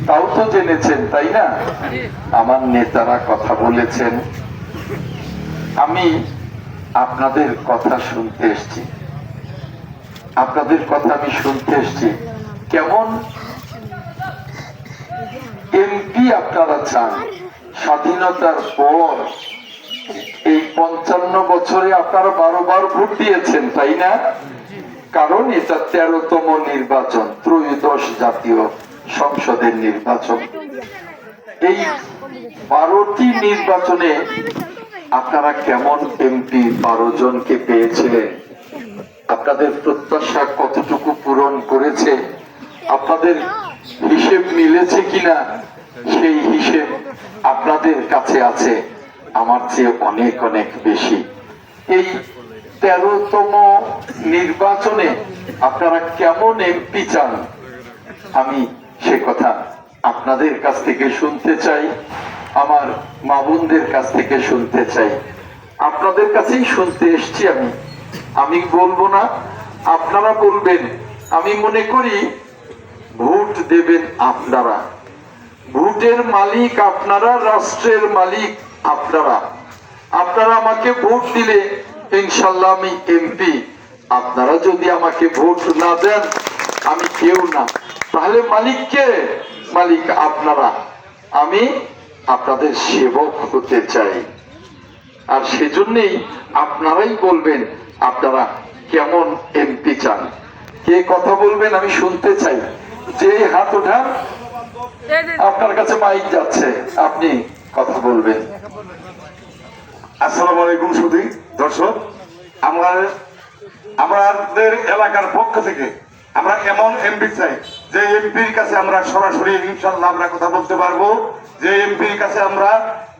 তাও তো জেনেছেন, তাই না? আমার নেতারা কথা বলেছেন, আমি আপনাদের কথা শুনতে এসেছি। আপনাদের কথা আমি শুনতে এসেছি। কেমন এমপি আপনারা চান? স্বাধীনতার পর এই 55 বছরে আপনারা 12 বার ভোট দিয়েছেন, তাই না? কারণ এটা 13তম নির্বাচন, ত্রয়োদশ জাতীয় সংসদের নির্বাচন। এই 12টি নির্বাচনে আপনারা কেমন এমপি 12 জনকে পেয়েছিলেন? আপনাদের প্রত্যাশা কতটুকু পূরণ করেছে? আপনাদের হিসেব মিলেছে কিনা সেই হিসেব আপনাদের কাছে আছে, আমার চেয়ে অনেক অনেক বেশি। এই 13তম নির্বাচনে আপনারা কেমন এমপি চান, আমি সে কথা আপনাদের কাছ থেকে শুনতে চাই, আমার মা বোনদের কাছ থেকে শুনতে চাই। আপনাদের কাছেই শুনতে এসছি। আমি বলবো না, আপনারা বলবেন। আমি মনে করি ভোট দেবেন আপনারা, ভোটের মালিক আপনারা, রাষ্ট্রের মালিক আপনারা। আপনারা আমাকে ভোট দিলে ইনশাল্লাহ আমি এমপি। আপনারা যদি আমাকে ভোট না দেন, আমি কেউ না। তাহলে মালিক কে? মালিক আপনারা। আমি আপনাদের সেবক হতে চাই, আর সেজন্যই আপনারাই বলবেন আপনারা কেমন এমপি চান। কে কথা বলবেন আমি শুনতে চাই। যে হাত ওঠান, আপনার কাছে মাইক যাচ্ছে, আপনি কথা বলবেন। আসসালামু আলাইকুম সুধী দর্শক, আমাদের এলাকার পক্ষ থেকে আমরা এমন এমপি চাই যে এমপির কাছে আমরা সরাসরি ইনশাল্লাহ আমরা কথা বলতে পারবো, যে এমপির কাছে আমরা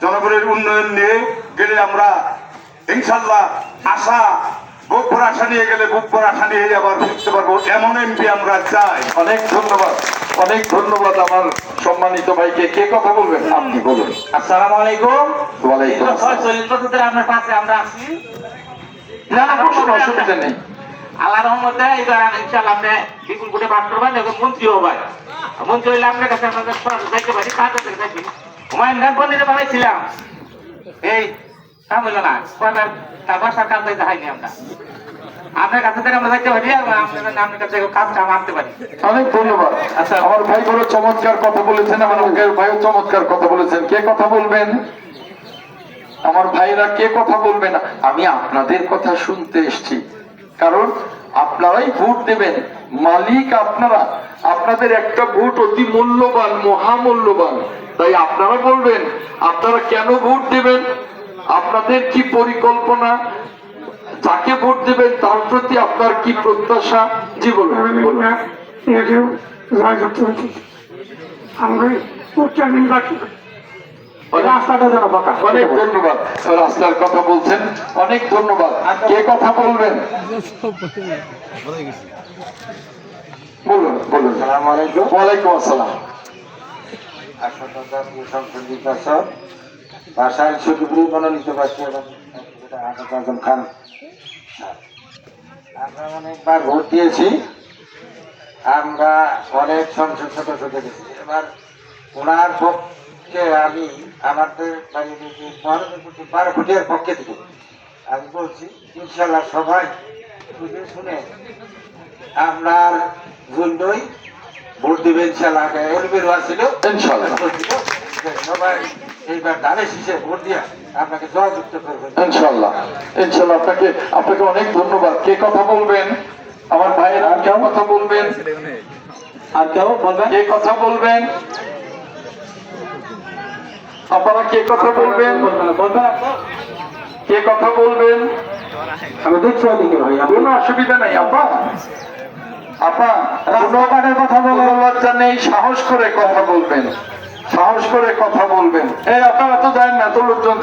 জনগণের উন্নয়ন নিয়ে গেলে আমরা ইনশাল্লাহ আশা বুক ভরা আশা নিয়ে গেলে বুক ভরা আশা নিয়ে আবার ফিরতে পারবো, এমন এমপি আমরা চাই। অনেক ধন্যবাদ, অনেক ধন্যবাদ আমার সম্মানিত ভাইকে। কে কথা বলবেন? আপনি বলুন। আসসালামু আলাইকুম। ওয়ালাইকুম আসসালাম। আপনার পাশে আমরা আছি, না না, কোনো অসুবিধা নেই। আল্লাহর রহমতে এবার ইনশাআল্লাহ আপনি বিপুল কোটে পাঠ করবেন এবং মন্ত্রী হবেন। মন্ত্রী হইলে আপনার কাছে আমরা যাইতে পারি, কাজ করতে যাইছি। হুমায়ুন খান বন্দিতে বানাইছিলাম, এই কাম হইল না, তার বাসার কাজ যাইতে হয়নি। আমরা আপনার কাছে থেকে আমরা যাইতে পারি, আপনার কাছে কাজ কাম আনতে পারি। অনেক ধন্যবাদ। আচ্ছা, আমার ভাই বড় চমৎকার কথা বলেছেন, আমার ভাইও চমৎকার কথা বলেছেন। কে কথা বলবেন? আমার ভাইরা কে কথা বলবেন? আমি আপনাদের কথা শুনতে এসেছি, কারণ আপনারাই ভোট দেবেন, মালিক আপনারা। আপনাদের একটা ভোট অতি মূল্যবান, মহামূল্যবান। তাই আপনারা বলবেন আপনারা কেন ভোট দেবেন, আপনাদের কি পরিকল্পনা, যাকে ভোট দেবেন তার প্রতি আপনার কি প্রত্যাশা। জি বলুন। অনেক ধন্যবাদ। রাস্তার কথা বলছেন, অনেক ধন্যবাদ। কে কথা বলবেন? বলুন বলুন। ওয়ালাইকুম আসসালাম। বাসায় ছুটি মনোনীত পাচ্ছি আজম খান। আমরা অনেকবার ভোট দিয়েছি, আমরা অনেক সংসদ সদস্য দেখেছি। এবার ওনার পক্ষে আমি আমাদের মহানগর 12 ফুটিয়ার পক্ষে থেকে আমি বলছি ইনশাল্লাহ সবাই বুঝে শুনে আপনার জন্যই ভোট দিবে ইনশাল্লাহ। ছিল ইনশাল্লাহ সবাই এইবার ধানের শীষে ভোট দিয়া আপনাকে জয়যুক্ত করবেন ইনশাল্লাহ। ইনশাল্লাহ। আপনাকে অনেক ধন্যবাদ। কে কথা বলবেন? আমার ভাইয়ের আর কেউ কথা বলবেন? আর কেউ বলবেন? কে কথা বলবেন? আপনারা কে কথা বলবেন? কে কথা বলবেন? আমি দেখছি ওদিকে ভাই, কোনো অসুবিধা নেই। আপা আপা রাস্তাঘাটের কথা বলার লজ্জা নেই, সাহস করে কথা বলবেন, সাহস করে কথা বলবেন। এই আপনারা তো জানেন না, তো লোকজন